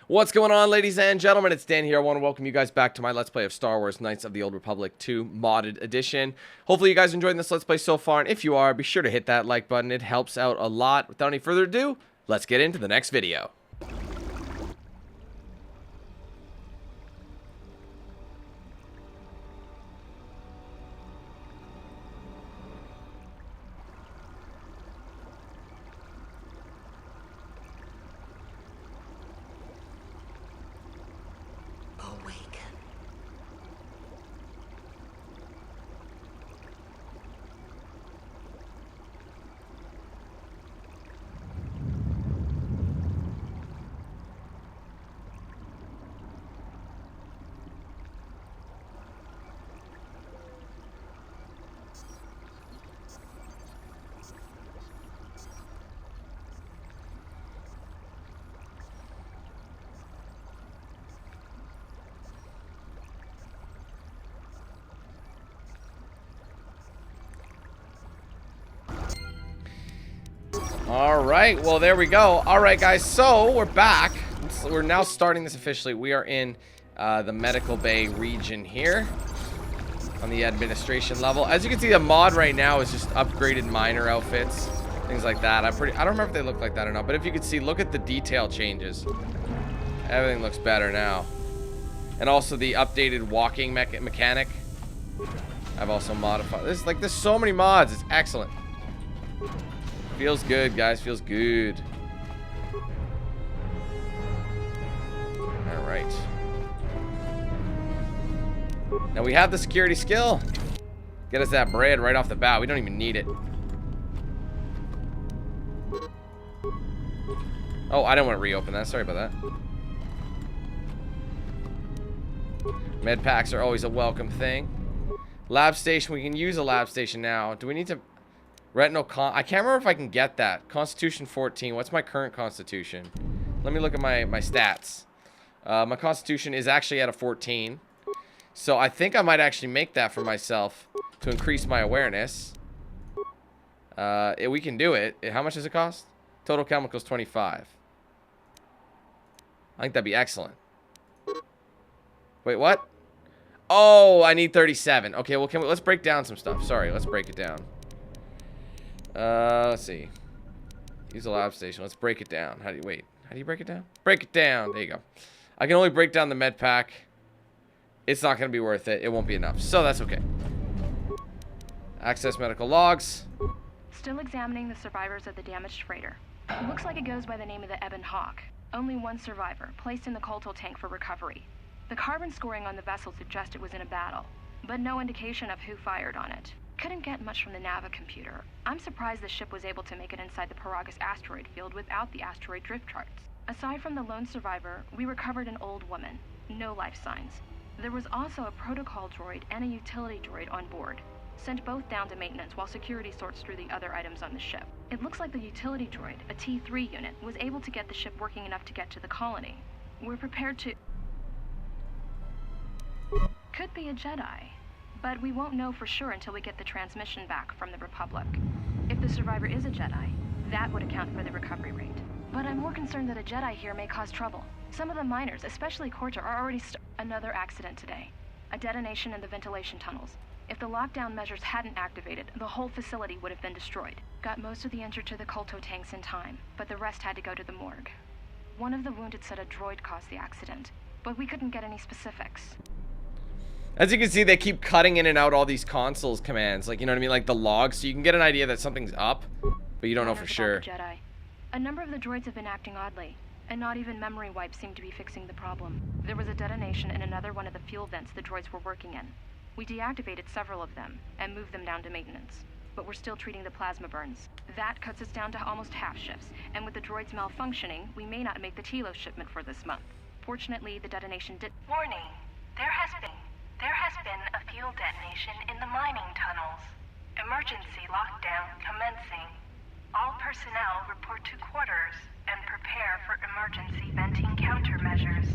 What's going on, ladies and gentlemen? It's Dan here. I want to welcome you guys back to my Let's Play of Star Wars Knights of the Old Republic 2 Modded Edition. Hopefully you guys are enjoying this Let's Play so far, and if you are, be sure to hit that like button. It helps out a lot. Without any further ado, let's get into the next video. Alright, well there we go. Alright guys, so we're back. We're now starting this officially. We are in the medical bay region here on the administration level. As you can see, the mod right now is just upgraded miner outfits, things like that. I don't remember if they look like that or not, but if you could see, look at the detail changes. Everything looks better now. And also the updated walking mechanic. I've also modified. There's so many mods. It's excellent. Feels good, guys. Feels good. Alright. Now we have the security skill. Get us that bread right off the bat. We don't even need it. Oh, I don't want to reopen that. Sorry about that. Med packs are always a welcome thing. Lab station. We can use a lab station now. Do we need to... Retinal I can't remember if I can get that. Constitution 14. What's my current constitution? Let me look at my stats. My constitution is actually at a 14. So I think I might actually make that for myself to increase my awareness. We can do it. How much does it cost? Total chemicals 25. I think that'd be excellent. Wait, what? Oh, I need 37. Okay, well, let's break down some stuff. Sorry, let's break it down. Let's see. Use a lab station. Let's break it down. How do you break it down? Break it down. There you go. I can only break down the med pack. It's not going to be worth it. It won't be enough. So that's okay. Access medical logs. Still examining the survivors of the damaged freighter. It looks like it goes by the name of the Ebon Hawk. Only one survivor, placed in the KotOR tank for recovery. The carbon scoring on the vessel suggests it was in a battle, but no indication of who fired on it. Couldn't get much from the Nava computer. I'm surprised the ship was able to make it inside the Paragus asteroid field without the asteroid drift charts. Aside from the lone survivor, we recovered an old woman. No life signs. There was also a protocol droid and a utility droid on board. Sent both down to maintenance while security sorts through the other items on the ship. It looks like the utility droid, a T3 unit, was able to get the ship working enough to get to the colony. We're prepared to... Could be a Jedi. But we won't know for sure until we get the transmission back from the Republic. If the survivor is a Jedi, that would account for the recovery rate. But I'm more concerned that a Jedi here may cause trouble. Some of the miners, especially KotOR, are already Another accident today. A detonation in the ventilation tunnels. If the lockdown measures hadn't activated, the whole facility would have been destroyed. Got most of the injured to the KotOR tanks in time, but the rest had to go to the morgue. One of the wounded said a droid caused the accident, but we couldn't get any specifics. As you can see, they keep cutting in and out all these consoles commands. Like, you know what I mean? Like the logs. So you can get an idea that something's up, but you don't know for sure. Jedi. A number of the droids have been acting oddly, and not even memory wipes seem to be fixing the problem. There was a detonation in another one of the fuel vents the droids were working in. We deactivated several of them and moved them down to maintenance, but we're still treating the plasma burns. That cuts us down to almost half shifts, and with the droids malfunctioning, we may not make the Telos shipment for this month. Fortunately, the detonation did... Warning. There has been a fuel detonation in the mining tunnels. Emergency lockdown commencing. All personnel report to quarters and prepare for emergency venting countermeasures.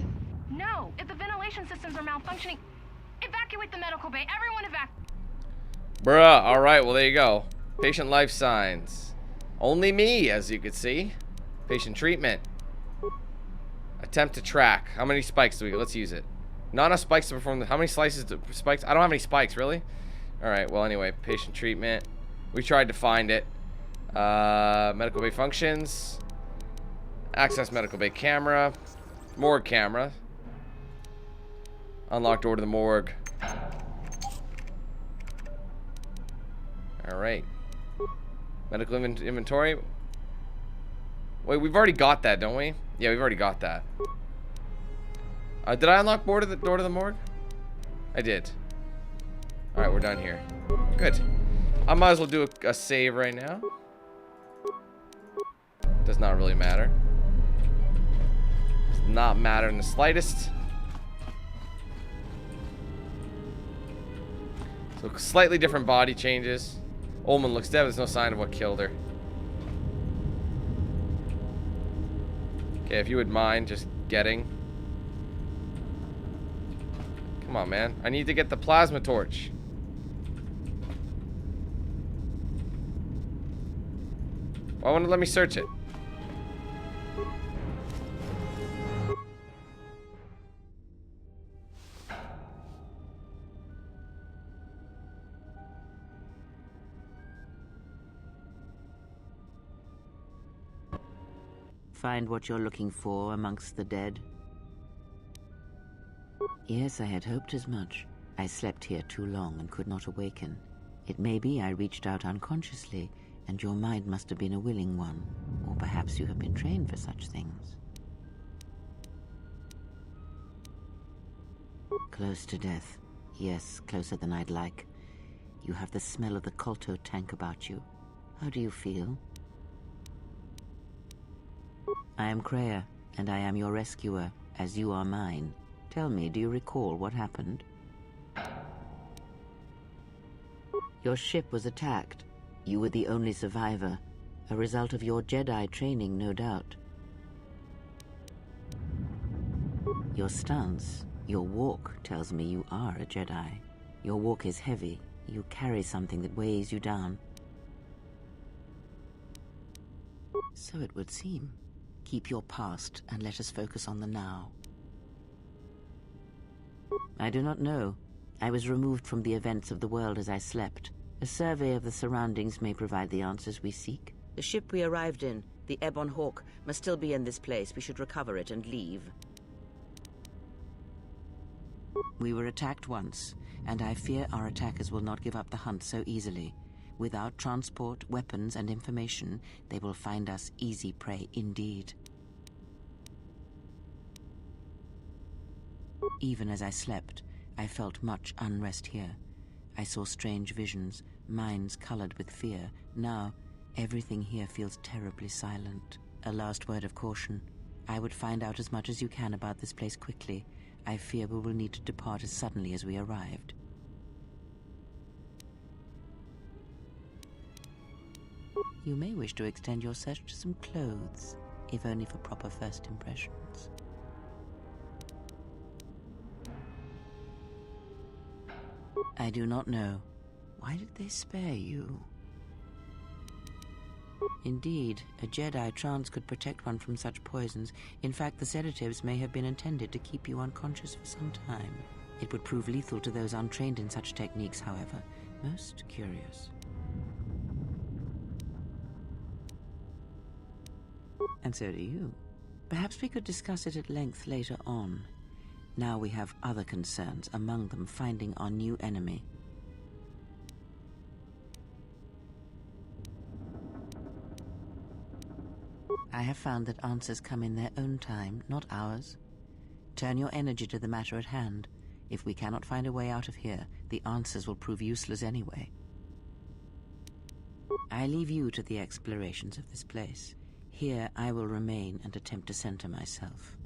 No! If the ventilation systems are malfunctioning, evacuate the medical bay. Everyone evacuate. Bruh, alright, well there you go. Patient life signs. Only me, as you can see. Patient treatment. Attempt to track. How many spikes do we get? Let's use it. Not enough spikes to perform. How many slices to spikes? I don't have any spikes, really. All right. Well, anyway, patient treatment. We tried to find it. Medical bay functions. Access medical bay camera. Morgue camera. Unlock door to the morgue. All right. Medical inventory. Wait, we've already got that, don't we? Yeah, we've already got that. Did I unlock door to the morgue? I did. All right, we're done here. Good. I might as well do a save right now. Does not really matter. Does not matter in the slightest. So slightly different body changes. Ullman looks dead. There's no sign of what killed her. Okay, if you would mind just getting. Come on, man. I need to get the plasma torch. Why won't it let me search it? Find what you're looking for amongst the dead? Yes, I had hoped as much. I slept here too long and could not awaken. It may be I reached out unconsciously, and your mind must have been a willing one. Or perhaps you have been trained for such things. Close to death. Yes, closer than I'd like. You have the smell of the KotOR tank about you. How do you feel? I am Kreia, and I am your rescuer, as you are mine. Tell me, do you recall what happened? Your ship was attacked. You were the only survivor, a result of your Jedi training, no doubt. Your stance, your walk, tells me you are a Jedi. Your walk is heavy. You carry something that weighs you down. So it would seem. Keep your past, and let us focus on the now. I do not know. I was removed from the events of the world as I slept. A survey of the surroundings may provide the answers we seek. The ship we arrived in, the Ebon Hawk, must still be in this place. We should recover it and leave. We were attacked once, and I fear our attackers will not give up the hunt so easily. Without transport, weapons, and information, they will find us easy prey indeed. Even as I slept, I felt much unrest here. I saw strange visions, minds colored with fear. Now, everything here feels terribly silent. A last word of caution. I would find out as much as you can about this place quickly. I fear we will need to depart as suddenly as we arrived. You may wish to extend your search to some clothes, if only for proper first impressions. I do not know. Why did they spare you? Indeed, a Jedi trance could protect one from such poisons. In fact, the sedatives may have been intended to keep you unconscious for some time. It would prove lethal to those untrained in such techniques, however. Most curious. And so do you. Perhaps we could discuss it at length later on. Now we have other concerns, among them finding our new enemy. I have found that answers come in their own time, not ours. Turn your energy to the matter at hand. If we cannot find a way out of here, the answers will prove useless anyway. I leave you to the explorations of this place. Here I will remain and attempt to center myself.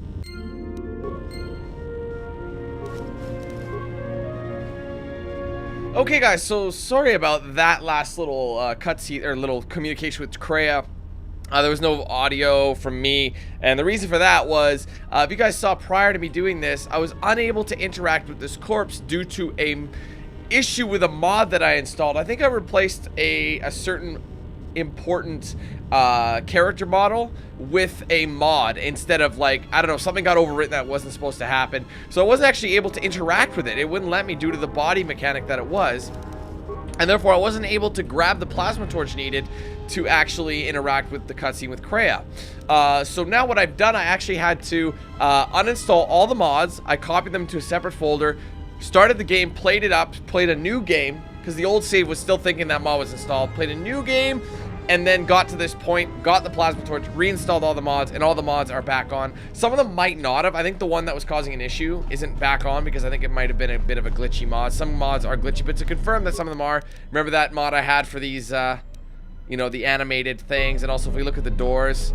Okay, guys, so sorry about that last little cutscene, or little communication with Kreia. There was no audio from me, and the reason for that was, if you guys saw prior to me doing this, I was unable to interact with this corpse due to a issue with a mod that I installed. I think I replaced a certain important character model with a mod instead of, like, I don't know, something got overwritten that wasn't supposed to happen. So I wasn't actually able to interact with it. It wouldn't let me due to the body mechanic that it was. And therefore, I wasn't able to grab the plasma torch needed to actually interact with the cutscene with Kreia. So now what I've done, I actually had to uninstall all the mods. I copied them to a separate folder, started the game, played it up, played a new game, because the old save was still thinking that mod was installed, played a new game, and then got to this point, got the plasma torch, reinstalled all the mods, and all the mods are back on. Some of them might not have. I think the one that was causing an issue isn't back on because I think it might have been a bit of a glitchy mod. Some mods are glitchy, but to confirm that some of them are, remember that mod I had for these, you know, the animated things, and also if we look at the doors,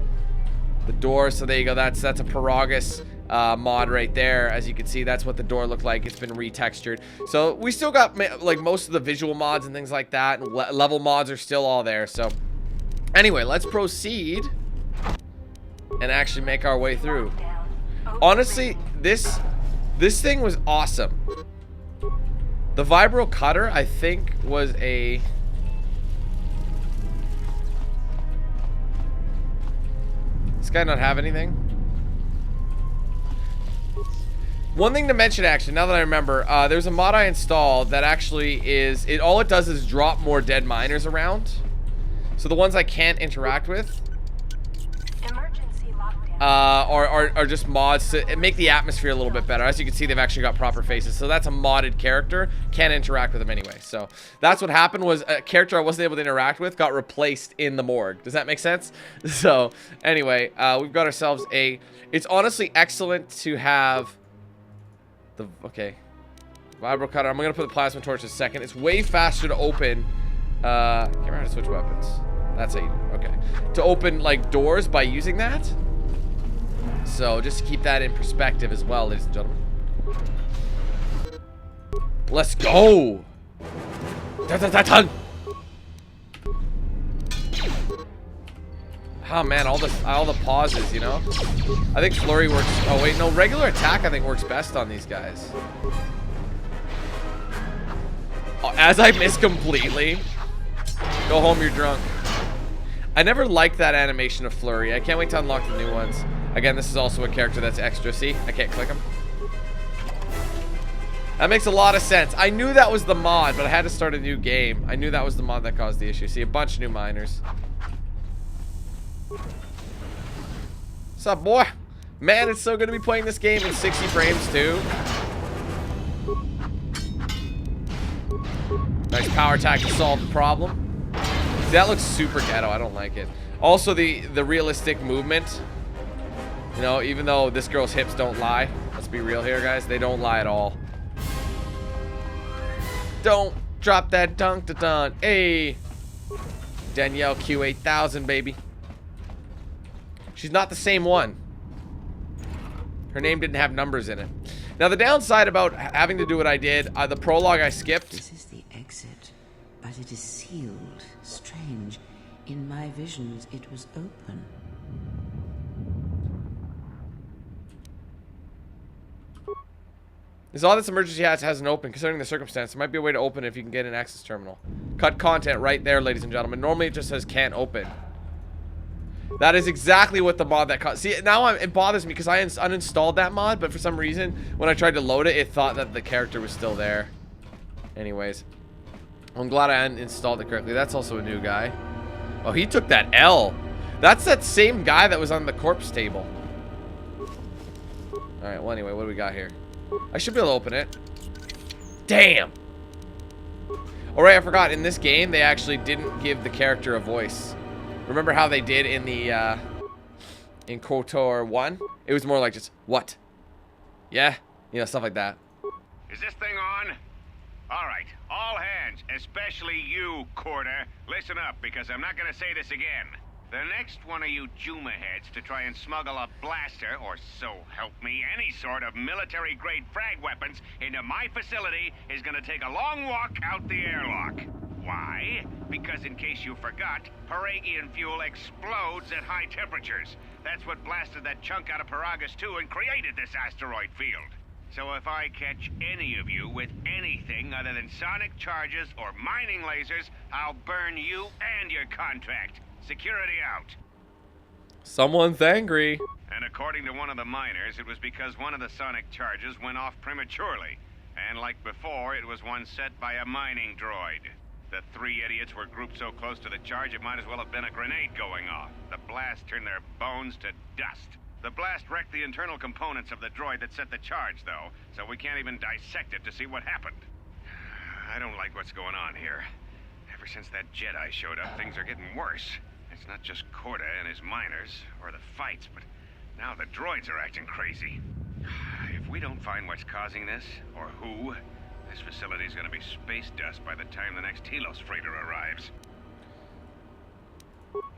so there you go, that's a protagonist mod right there. As you can see, that's what the door looked like. It's been retextured. So we still got, like, most of the visual mods and things like that, and level mods are still all there. So anyway, let's proceed and actually make our way through. Honestly, this thing was awesome. The vibro cutter, I think, was a... This guy not have anything? One thing to mention, actually, now that I remember, there's a mod I installed that actually is... all it does is drop more dead miners around. So the ones I can't interact with are just mods to make the atmosphere a little bit better. As you can see, they've actually got proper faces. So that's a modded character. Can't interact with them anyway. So that's what happened, was a character I wasn't able to interact with got replaced in the morgue. Does that make sense? So anyway, we've got ourselves a... It's honestly excellent to have the... Okay. Vibro cutter. I'm going to put the plasma torch in a second. It's way faster to open... can't remember how to switch weapons. That's how you do it. Okay. To open, like, doors by using that. So, just to keep that in perspective as well, ladies and gentlemen. Let's go! Dun. Oh man, all the pauses, you know? I think flurry works. Oh wait, no, regular attack I think works best on these guys. Oh, as I miss completely. Go home, you're drunk. I never liked that animation of flurry. I can't wait to unlock the new ones. Again, this is also a character that's extra. See? I can't click him. That makes a lot of sense. I knew that was the mod, but I had to start a new game. I knew that was the mod that caused the issue. See, a bunch of new miners. What's up, boy? Man, it's so good to be playing this game in 60 frames, too. Nice power attack to solve the problem. See, that looks super ghetto. I don't like it. Also, the realistic movement. You know, even though this girl's hips don't lie. Let's be real here, guys. They don't lie at all. Don't drop that dunk to dun. Hey. DanQ8000, baby. She's not the same one. Her name didn't have numbers in it. Now, the downside about having to do what I did, the prologue I skipped. This is the exit, but it is sealed. Strange. In my visions, it was open. This all this emergency hatch hasn't opened, considering the circumstance. There might be a way to open it if you can get an access terminal. Cut content right there, ladies and gentlemen. Normally it just says can't open. That is exactly what the mod that caused. See, now it bothers me because I uninstalled that mod, but for some reason, when I tried to load it, it thought that the character was still there. Anyways. I'm glad I uninstalled it correctly. That's also a new guy. Oh, he took that L. That's that same guy that was on the corpse table. Alright, well anyway, what do we got here? I should be able to open it. Damn! Alright, I forgot. In this game, they actually didn't give the character a voice. Remember how they did in the, in KotOR 1? It was more like just, what? Yeah? You know, stuff like that. Is this thing on? Alright, all hands, especially you, KotOR. Listen up, because I'm not gonna say this again. The next one of you Juma heads to try and smuggle a blaster, or so help me, any sort of military-grade frag weapons into my facility is gonna take a long walk out the airlock. Why? Because in case you forgot, Paragian fuel explodes at high temperatures. That's what blasted that chunk out of Paragus 2 and created this asteroid field. So if I catch any of you with anything other than sonic charges or mining lasers, I'll burn you and your contract. Security out. Someone's angry. And according to one of the miners, it was because one of the sonic charges went off prematurely. And like before, it was one set by a mining droid. The three idiots were grouped so close to the charge it might as well have been a grenade going off. The blast turned their bones to dust. The blast wrecked the internal components of the droid that set the charge, though, so we can't even dissect it to see what happened. I don't like what's going on here. Ever since that Jedi showed up, things are getting worse. It's not just KotOR and his miners, or the fights, but now the droids are acting crazy. If we don't find what's causing this, or who, this facility's gonna be space dust by the time the next Helos freighter arrives.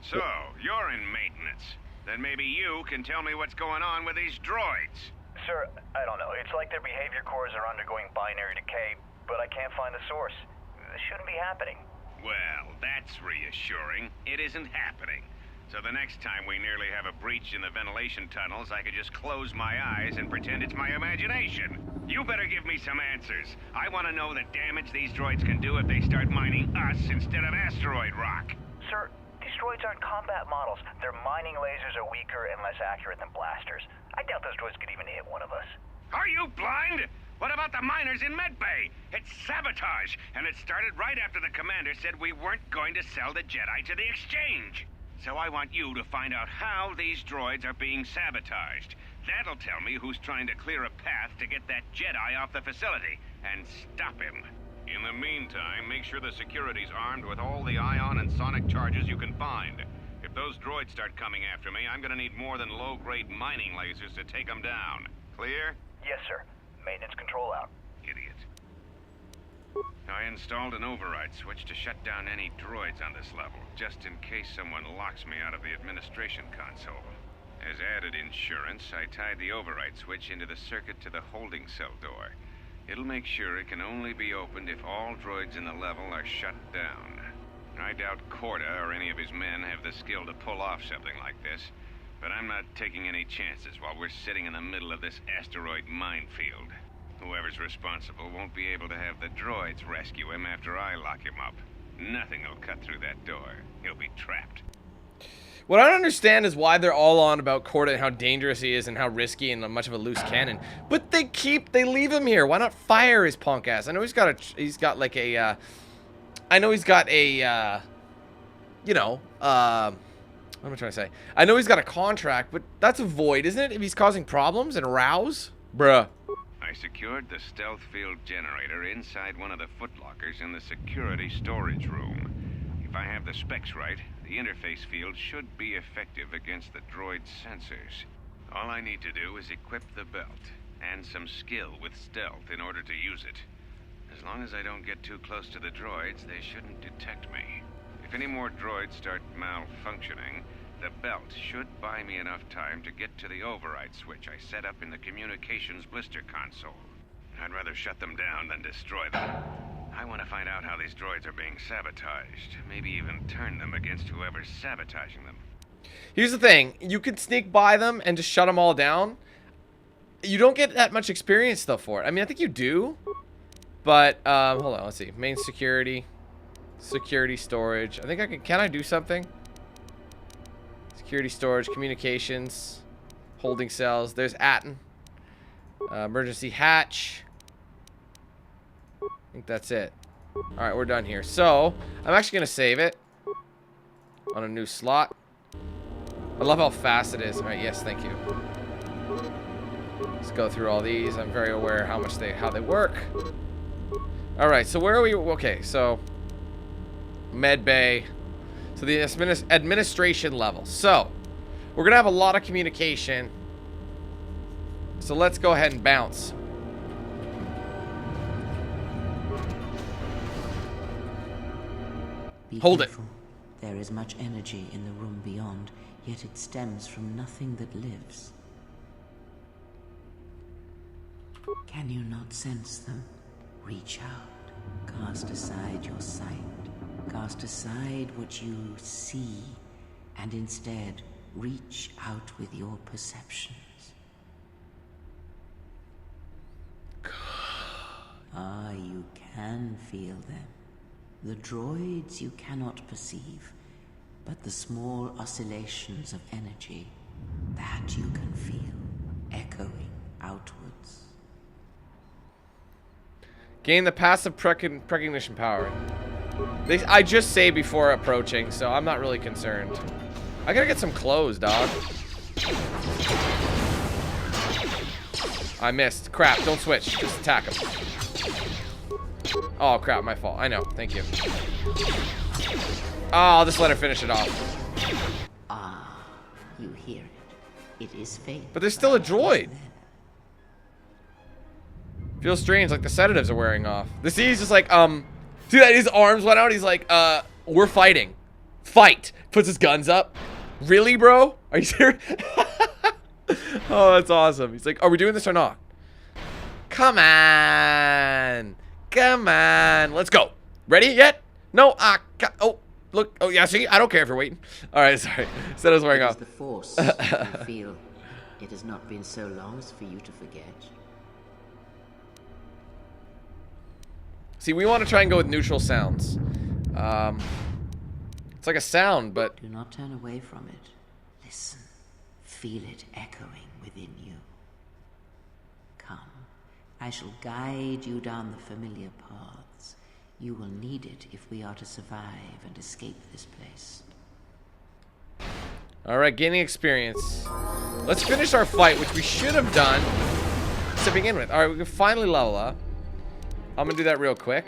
So, you're in maintenance. Then maybe you can tell me what's going on with these droids. Sir, I don't know. It's like their behavior cores are undergoing binary decay, but I can't find the source. This shouldn't be happening. Well, that's reassuring. It isn't happening. So the next time we nearly have a breach in the ventilation tunnels, I could just close my eyes and pretend it's my imagination. You better give me some answers. I want to know the damage these droids can do if they start mining us instead of asteroid rock. Sir, these droids aren't combat models. Their mining lasers are weaker and less accurate than blasters. I doubt those droids could even hit one of us. Are you blind? What about the miners in medbay? It's sabotage, and it started right after the commander said we weren't going to sell the Jedi to the exchange. So I want you to find out how these droids are being sabotaged. That'll tell me who's trying to clear a path to get that Jedi off the facility, and stop him. In the meantime, make sure the security's armed with all the ion and sonic charges you can find. If those droids start coming after me, I'm gonna need more than low-grade mining lasers to take them down. Clear? Yes, sir. Maintenance control out. Idiot. I installed an override switch to shut down any droids on this level, just in case someone locks me out of the administration console. As added insurance, I tied the override switch into the circuit to the holding cell door. It'll make sure it can only be opened if all droids in the level are shut down. I doubt KotOR or any of his men have the skill to pull off something like this, but I'm not taking any chances while we're sitting in the middle of this asteroid minefield. Whoever's responsible won't be able to have the droids rescue him after I lock him up. Nothing will cut through that door. He'll be trapped. What I don't understand is why they're all on about KotOR and how dangerous he is and how risky and much of a loose cannon. But they leave him here. Why not fire his punk ass? I know he's got a, you know, what am I trying to say? I know he's got a contract, but that's a void, isn't it? If he's causing problems and rows? Bruh. I secured the stealth field generator inside one of the footlockers in the security storage room. If I have the specs right, the interface field should be effective against the droid's sensors. All I need to do is equip the belt, and some skill with stealth in order to use it. As long as I don't get too close to the droids, they shouldn't detect me. If any more droids start malfunctioning, the belt should buy me enough time to get to the override switch I set up in the communications blister console. I'd rather shut them down than destroy them. I want to find out how these droids are being sabotaged. Maybe even turn them against whoever's sabotaging them. Here's the thing. You can sneak by them and just shut them all down. You don't get that much experience, though, for it. I mean, I think you do. But, hold on. Let's see. Main security. Security storage. I think I can I do something? Security storage. Communications. Holding cells. There's Atton. Emergency hatch. I think that's it. Alright, we're done here. So, I'm actually going to save it on a new slot. I love how fast it is. Alright, yes, thank you. Let's go through all these. I'm very aware how they work. Alright, so where are we? Okay, so med bay. So the administration level. So, we're going to have a lot of communication. So let's go ahead and bounce. Hold it. There is much energy in the room beyond, yet it stems from nothing that lives. Can you not sense them? Reach out. Cast aside your sight. Cast aside what you see, and instead reach out with your perceptions. Ah, you can feel them. The droids you cannot perceive, but the small oscillations of energy that you can feel echoing outwards. Gain the passive precognition power. I just say before approaching, so I'm not really concerned. I gotta get some clothes, dog. I missed. Crap, don't switch. Just attack him. Oh, crap, my fault. I know. Thank you. Oh, I'll just let her finish it off. Ah, you hear it. It is fate. But there's still a droid. Feels strange, like the sedatives are wearing off. The C's just like, see that his arms went out? He's like, we're fighting. Fight. Puts his guns up. Really, bro? Are you serious? Oh, that's awesome. He's like, are we doing this or not? Come on. Come on. Let's go. Ready yet? No. Oh, look. Oh, yeah, see? I don't care if you're waiting. All right, sorry. Said I was wearing off. The force. You feel it has not been so long as for you to forget. See, we want to try and go with neutral sounds. It's like a sound, but... Do not turn away from it. Listen. Feel it echoing within you. Come. I shall guide you down the familiar paths. You will need it if we are to survive and escape this place. Alright, gaining experience. Let's finish our fight, which we should have done to begin with. Alright, we can finally level up. I'm gonna do that real quick.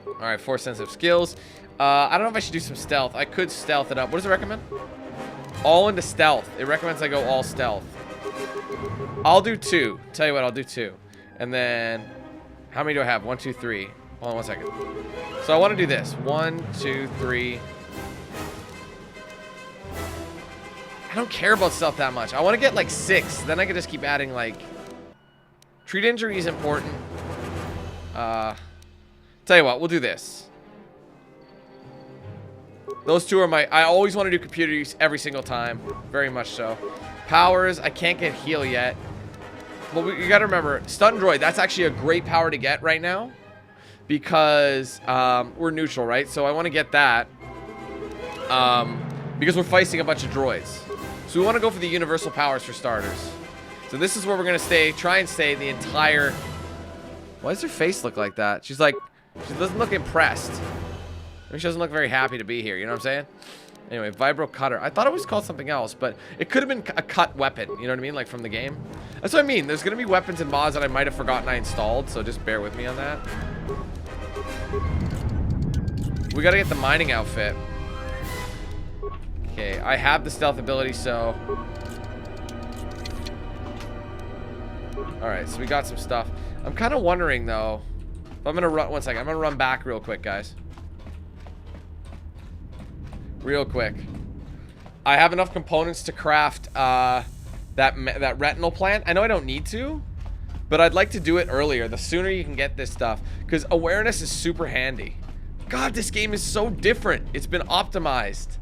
Alright, 4 sensitive skills. I don't know if I should do some stealth. I could stealth it up. What does it recommend? All into stealth. It recommends I go all stealth. I'll do 2. Tell you what, I'll do 2. And then, how many do I have? 1, 2, 3. Hold on 1 second. So I want to do this. 1, 2, 3. I don't care about stealth that much. I want to get like 6. Then I can just keep adding like... Treat injury is important. Tell you what, we'll do this. Those 2 are my... I always want to do computer use every single time. Very much so. Powers, I can't get heal yet. Well, you got to remember, stun droid, that's actually a great power to get right now. Because we're neutral, right? So I want to get that. Because we're fighting a bunch of droids. So we want to go for the universal powers for starters. So this is where we're going to stay. Try and stay the entire... Why does her face look like that? She's like... She doesn't look impressed. Maybe she doesn't look very happy to be here. You know what I'm saying? Anyway, vibro cutter. I thought it was called something else, but it could have been a cut weapon. You know what I mean? Like from the game. That's what I mean. There's going to be weapons and mods that I might have forgotten I installed, so just bear with me on that. We got to get the mining outfit. Okay, I have the stealth ability, so... Alright, so we got some stuff. I'm kind of wondering, though... I'm going to run... 1 second. I'm going to run back real quick, guys. Real quick. I have enough components to craft that retinal plant. I know I don't need to, but I'd like to do it earlier. The sooner you can get this stuff, because awareness is super handy. God, this game is so different. It's been optimized.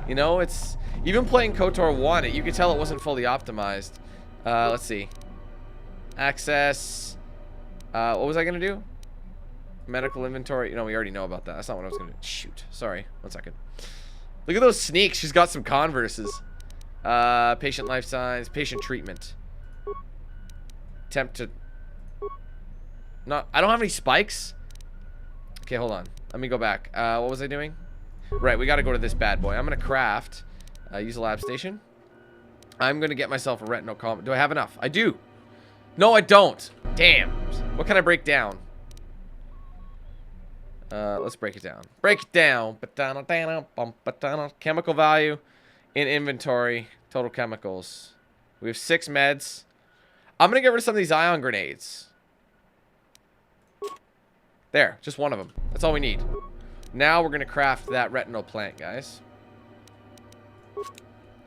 You know, it's... Even playing KotOR 1, you could tell it wasn't fully optimized. Let's see. Access. What was I going to do? Medical inventory. You know, we already know about that. That's not what I was going to do. Shoot. Sorry. 1 second. Look at those sneaks. She's got some Converses. Patient life signs. Patient treatment. Attempt to... Not... I don't have any spikes. Okay, hold on. Let me go back. What was I doing? Right, we got to go to this bad boy. I'm going to craft. Use a lab station. I'm going to get myself a retinal column. Do I have enough? I do. No, I don't. Damn. What can I break down? Let's break it down. Break it down. Chemical value in inventory. Total chemicals. We have 6 meds. I'm going to get rid of some of these ion grenades. There. Just one of them. That's all we need. Now we're going to craft that retinal plant, guys.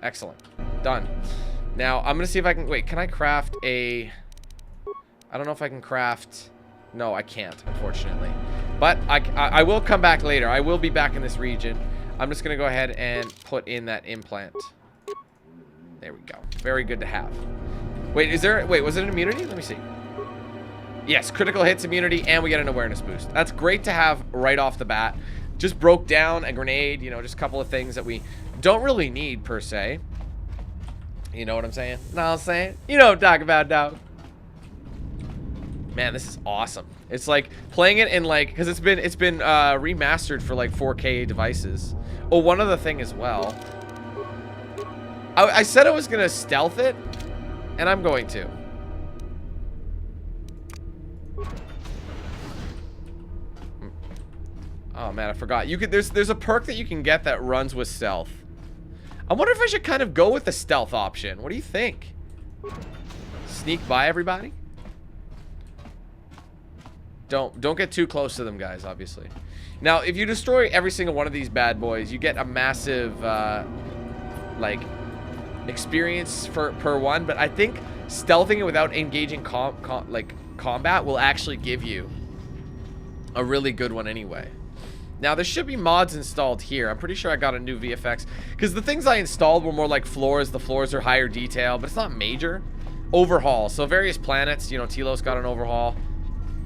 Excellent. Done. Now, I'm going to see if I can... Wait, can I craft a... I don't know if I can craft... No, I can't, unfortunately. But I will come back later. I will be back in this region. I'm just going to go ahead and put in that implant. There we go. Very good to have. Wait, is there... Wait, was it an immunity? Let me see. Yes, critical hits immunity, and we get an awareness boost. That's great to have right off the bat. just broke down a grenade, you know, just a couple of things that we don't really need per se. You know what I'm saying? Know what I'm saying? You know what I'm talking about, dog. Man, this is awesome. It's like playing it in like, because it's been remastered for like 4K devices. Oh, one other thing as well. I said I was gonna stealth it, and I'm going to. Oh man, I forgot. You could there's a perk that you can get that runs with stealth. I wonder if I should kind of go with the stealth option. What do you think? Sneak by everybody? Don't get too close to them, guys, obviously. Now, if you destroy every single one of these bad boys, you get a massive like experience per one, but I think stealthing it without engaging combat will actually give you a really good one anyway. Now, there should be mods installed here. I'm pretty sure I got a new VFX, because the things I installed were more like floors. The floors are higher detail, but it's not major. Overhaul. So various planets, you know, Telos got an overhaul,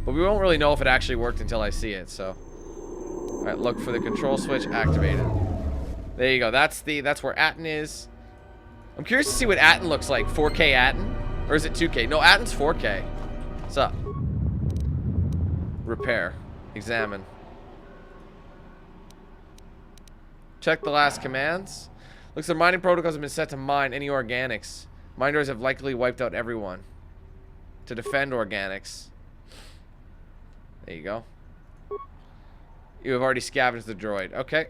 but we won't really know if it actually worked until I see it. So, all right, look for the control switch activated. There you go. That's where Atton is. I'm curious to see what Atton looks like. 4K Atton, or is it 2K? No, Atton's 4K. What's up? Repair. Examine. Check the last commands. Looks like mining protocols have been set to mine any organics. Miners have likely wiped out everyone. To defend organics. There you go. You have already scavenged the droid. Okay.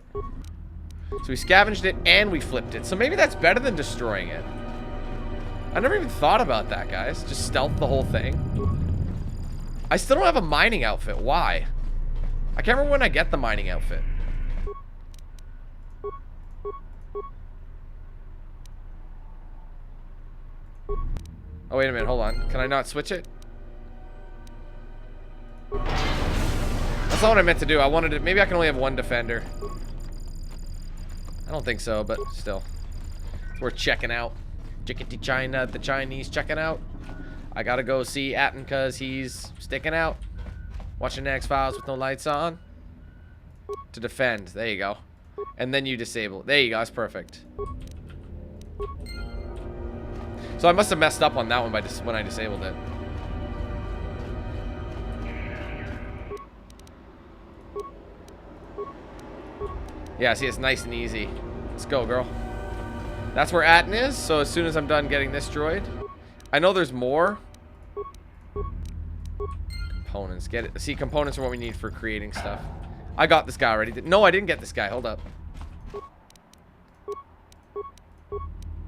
So we scavenged it and we flipped it. So maybe that's better than destroying it. I never even thought about that, guys. Just stealth the whole thing. I still don't have a mining outfit. Why? I can't remember when I get the mining outfit. Oh, wait a minute. Hold on. Can I not switch it? That's not what I meant to do. I wanted to... Maybe I can only have one defender. I don't think so, but still. We're checking out. Chickadee China, the Chinese checking out. I gotta go see Atton because he's sticking out. Watching the X-Files with no lights on. To defend. There you go. And then you disable. There you go. That's perfect. So I must have messed up on that one by when I disabled it. Yeah, see, it's nice and easy. Let's go, girl. That's where Atton is, so as soon as I'm done getting this droid. I know there's more. Components. Get it. See, components are what we need for creating stuff. I got this guy already. No, I didn't get this guy. Hold up.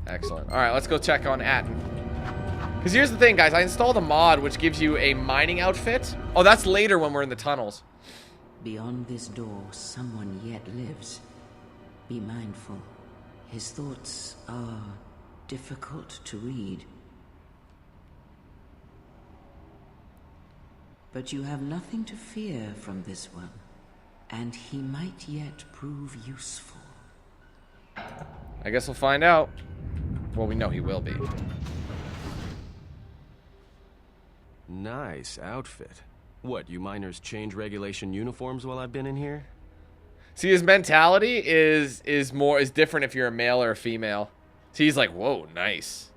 Excellent. Alright, let's go check on Atton. Because here's the thing, guys. I installed a mod which gives you a mining outfit. Oh, that's later when we're in the tunnels. Beyond this door, someone yet lives. Be mindful. His thoughts are difficult to read. But you have nothing to fear from this one, and he might yet prove useful. I guess we'll find out. Well, we know he will be. Nice outfit. What, you miners change regulation uniforms while I've been in here? See, his mentality is different if you're a male or a female. See, he's like, whoa, nice.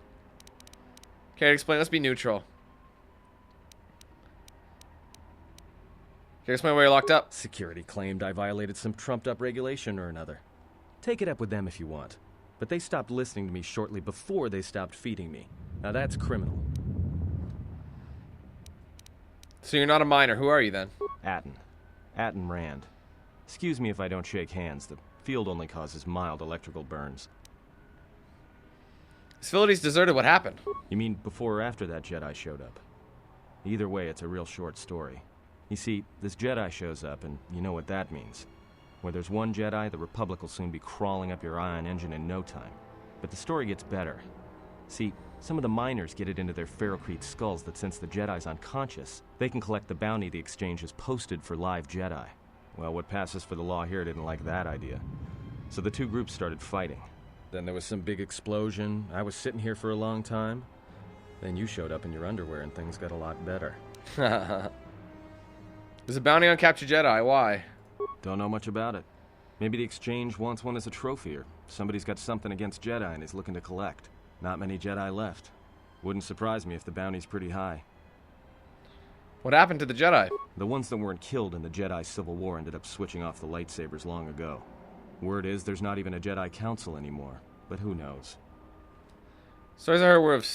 Care to explain? Let's be neutral. Can you explain why you're locked up? Security claimed I violated some trumped-up regulation or another. Take it up with them if you want. But they stopped listening to me shortly before they stopped feeding me. Now that's criminal. So you're not a miner. Who are you then? Atton. Atton Rand. Excuse me if I don't shake hands. The field only causes mild electrical burns. This facility's deserted. What happened? You mean before or after that Jedi showed up? Either way, it's a real short story. You see, this Jedi shows up, and you know what that means. Where there's one Jedi, the Republic will soon be crawling up your ion engine in no time. But the story gets better. See, some of the miners get it into their ferrocrete skulls that since the Jedi's unconscious, they can collect the bounty the exchange has posted for live Jedi. Well, what passes for the law here didn't like that idea. So the two groups started fighting. Then there was some big explosion. I was sitting here for a long time. Then you showed up in your underwear and things got a lot better. There's a bounty on captured Jedi. Why? Don't know much about it. Maybe the Exchange wants one as a trophy, or somebody's got something against Jedi and is looking to collect. Not many Jedi left. Wouldn't surprise me if the bounty's pretty high. What happened to the Jedi? The ones that weren't killed in the Jedi Civil War ended up switching off the lightsabers long ago. Word is there's not even a Jedi Council anymore, but who knows? Stories I heard were of...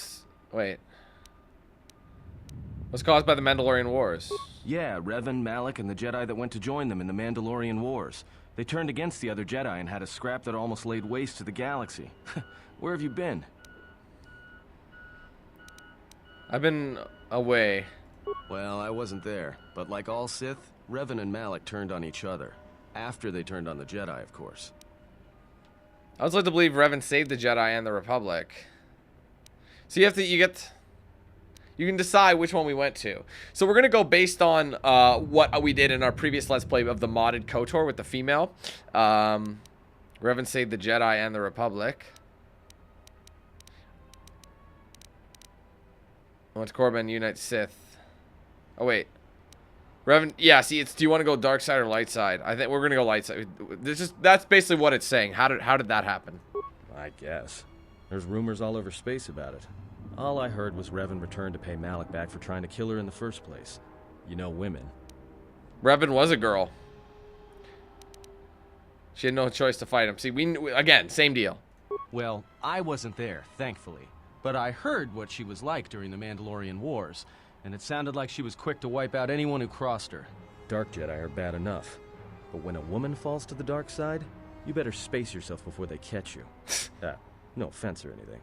Wait. Was caused by the Mandalorian Wars. Yeah, Revan, Malak, and the Jedi that went to join them in the Mandalorian Wars. They turned against the other Jedi and had a scrap that almost laid waste to the galaxy. Where have you been? I've been away. Well, I wasn't there, but like all Sith, Revan and Malak turned on each other. After they turned on the Jedi, of course. I was led to believe Revan saved the Jedi and the Republic. So you can decide which one we went to. So we're gonna go based on what we did in our previous Let's Play of the modded KotOR with the female. Revan saved the Jedi and the Republic. Went to Corbin, unite Sith. Oh wait, Revan. Yeah, see, it's do you want to go dark side or light side? I think we're gonna go light side. That's basically what it's saying. How did that happen? I guess. There's rumors all over space about it. All I heard was Revan returned to pay Malak back for trying to kill her in the first place. You know women. Revan was a girl. She had no choice to fight him. See, again, same deal. Well, I wasn't there, thankfully. But I heard what she was like during the Mandalorian Wars, and it sounded like she was quick to wipe out anyone who crossed her. Dark Jedi are bad enough. But when a woman falls to the dark side, you better space yourself before they catch you. No offense or anything.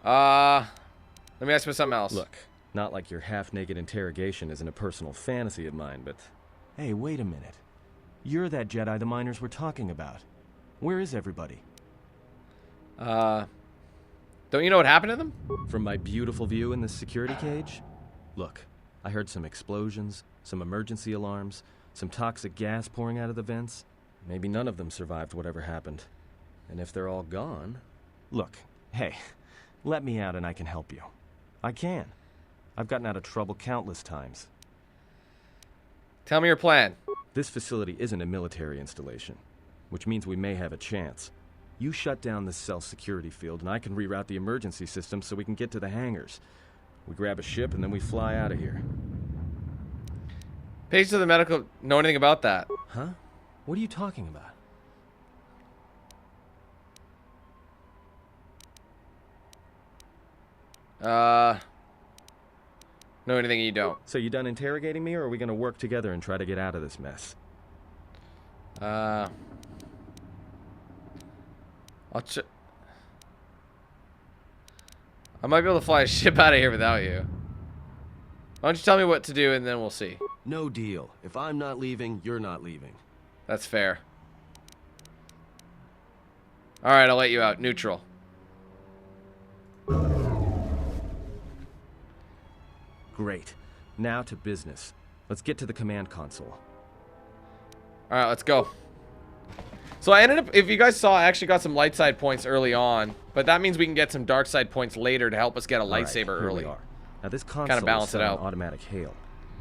Let me ask you something else. Look, not like your half-naked interrogation isn't a personal fantasy of mine, but... Hey, wait a minute. You're that Jedi the miners were talking about. Where is everybody? Don't you know what happened to them? From my beautiful view in this security cage? Look, I heard some explosions, some emergency alarms, some toxic gas pouring out of the vents. Maybe none of them survived whatever happened. And if they're all gone... Look, hey, let me out and I can help you. I can. I've gotten out of trouble countless times. Tell me your plan. This facility isn't a military installation, which means we may have a chance. You shut down this cell security field and I can reroute the emergency system so we can get to the hangars. We grab a ship and then we fly out of here. Page to the medical... Know anything about that? Huh? What are you talking about? Know anything you don't. So you done interrogating me, or are we gonna work together and try to get out of this mess? I might be able to fly a ship out of here without you. Why don't you tell me what to do and then we'll see. No deal. If I'm not leaving, you're not leaving. That's fair. Alright, I'll let you out. Neutral. Great. Now to business. Let's get to the command console. Alright, let's go. So I ended up, if you guys saw, I actually got some light side points early on. But that means we can get some dark side points later to help us get a lightsaber early. Now this console Kind of balance is set it on out. automatic hail.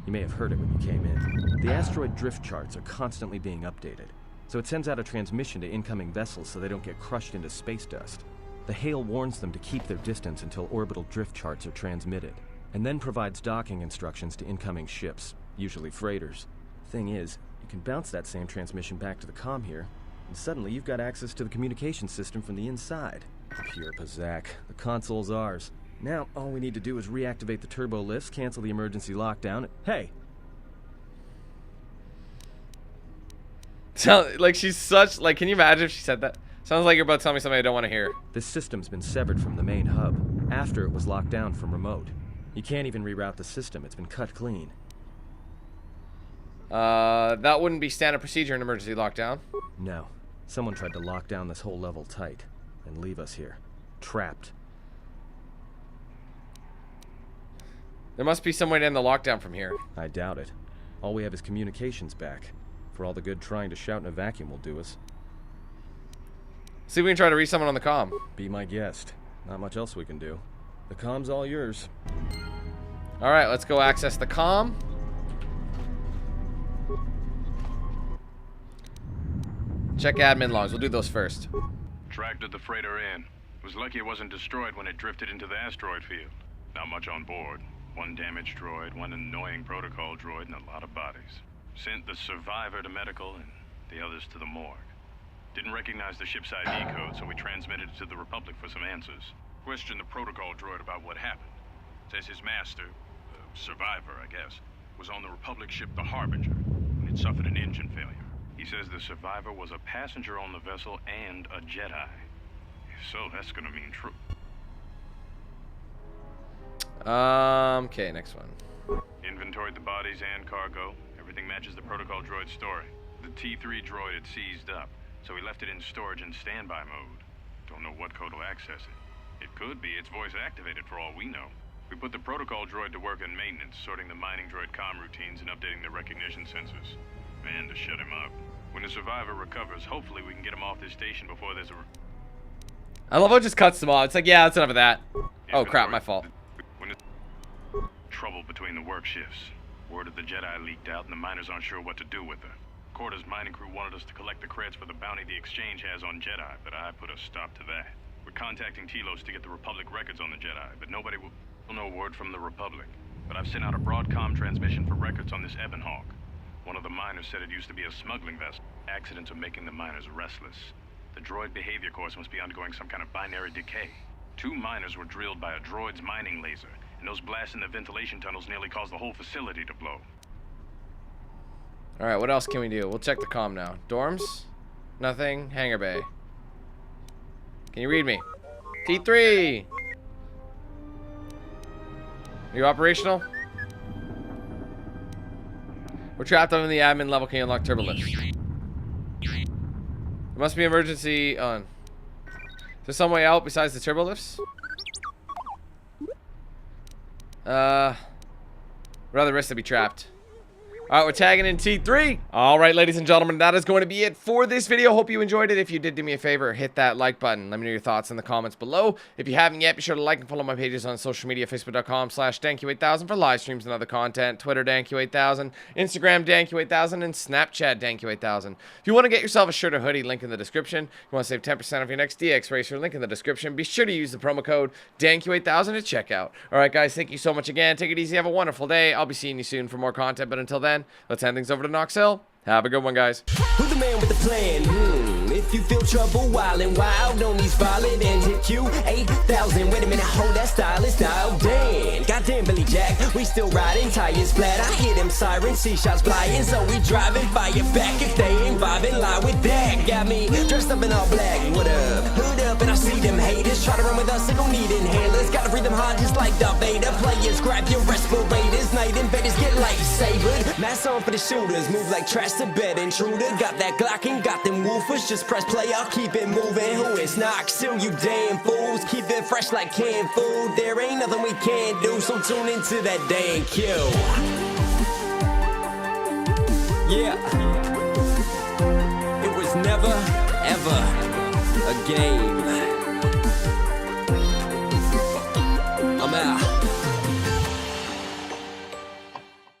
You may have heard it when you came in. The asteroid drift charts are constantly being updated. So it sends out a transmission to incoming vessels so they don't get crushed into space dust. The hail warns them to keep their distance until orbital drift charts are transmitted, and then provides docking instructions to incoming ships, usually freighters. Thing is, you can bounce that same transmission back to the comm here, and suddenly you've got access to the communication system from the inside. Pure Pazak. The console's ours. Now, all we need to do is reactivate the turbo lifts, cancel the emergency lockdown. Hey! Like, she's such, like, can you imagine if she said that? Sounds like you're about to tell me something I don't want to hear. This system's been severed from the main hub, after it was locked down from remote. You can't even reroute the system, it's been cut clean. That wouldn't be standard procedure in emergency lockdown. No. Someone tried to lock down this whole level tight, and leave us here. Trapped. There must be some way to end the lockdown from here. I doubt it. All we have is communications back. For all the good trying to shout in a vacuum will do us. See if we can try to reach someone on the comm. Be my guest. Not much else we can do. The comm's all yours. All right, let's go access the comm. Check admin logs. We'll do those first. Tracked the freighter in. Was lucky it wasn't destroyed when it drifted into the asteroid field. Not much on board. One damaged droid, one annoying protocol droid, and a lot of bodies. Sent the survivor to medical and the others to the morgue. Didn't recognize the ship's ID code, so we transmitted it to the Republic for some answers. Questioned the protocol droid about what happened. Says his master, survivor I guess, was on the Republic ship the Harbinger, and it suffered an engine failure. He says the survivor was a passenger on the vessel and a Jedi. If so, that's gonna mean true. Okay, next one. Inventoried the bodies and cargo. Everything matches the protocol droid's story. The T3 droid had seized up, so we left it in storage in standby mode. Don't know what code will access it. It could be it's voice activated for all we know. We put the protocol droid to work in maintenance, sorting the mining droid comm routines and updating the recognition sensors. Man, to shut him up. When the survivor recovers, hopefully we can get him off this station before there's a... I love how it just cuts them off. It's like, yeah, that's enough of that. Oh, crap, my fault. When it's trouble between the work shifts. Word of the Jedi leaked out and the miners aren't sure what to do with her. KotOR's mining crew wanted us to collect the credits for the bounty the Exchange has on Jedi, but I put a stop to that. We're contacting Telos to get the Republic records on the Jedi, but nobody will know word from the Republic. But I've sent out a broadcom transmission for records on this Ebon Hawk. One of the miners said it used to be a smuggling vessel. Accidents are making the miners restless. The droid behavior course must be undergoing some kind of binary decay. 2 miners were drilled by a droid's mining laser, and those blasts in the ventilation tunnels nearly caused the whole facility to blow. Alright, what else can we do? We'll check the comm now. Dorms? Nothing. Hangar bay. Can you read me? T3! Are you operational? We're trapped on the admin level. Can you unlock turbolifts? There must be emergency on. Is there some way out besides the turbolifts? Rather risk to be trapped. Alright, we're tagging in T3. Alright, ladies and gentlemen, that is going to be it for this video. Hope you enjoyed it. If you did, do me a favor, hit that like button. Let me know your thoughts in the comments below. If you haven't yet, be sure to like and follow my pages on social media, facebook.com/DanQ8000 for live streams and other content, Twitter, DanQ8000, Instagram, DanQ8000, and Snapchat, DanQ8000. If you want to get yourself a shirt or hoodie, link in the description. If you want to save 10% off your next DX Racer, link in the description. Be sure to use the promo code DanQ8000 at checkout. Alright, guys, thank you so much again. Take it easy. Have a wonderful day. I'll be seeing you soon for more content, but until then, let's hand things over to Noxel. Have a good one, guys. Who's the man with the plan? If you feel trouble wildin' wild on these violent and hit you 8,000. Wait a minute, hold that style is dialed Dan. Goddamn Billy Jack, we still riding tires flat. I hear them sirens, see shots flying, so we driving fire back. If they ain't vibing, lie with that. Got me dressed up in all black. What up? Hood up, and I see them haters try to run with us. They gon' need inhalers. Gotta breathe them hard just like Darth Vader. Players, grab your respirators. Night invaders get lightsabered. Mask on for the shooters, move like trash to bed. Intruder, got that Glock and got them woofers. Just press play, I'll keep it moving. Who is Noxel, you damn fools? Keep it fresh like canned food. There ain't nothing we can't do, so tune into that DanQ. Yeah. It was never, ever a game.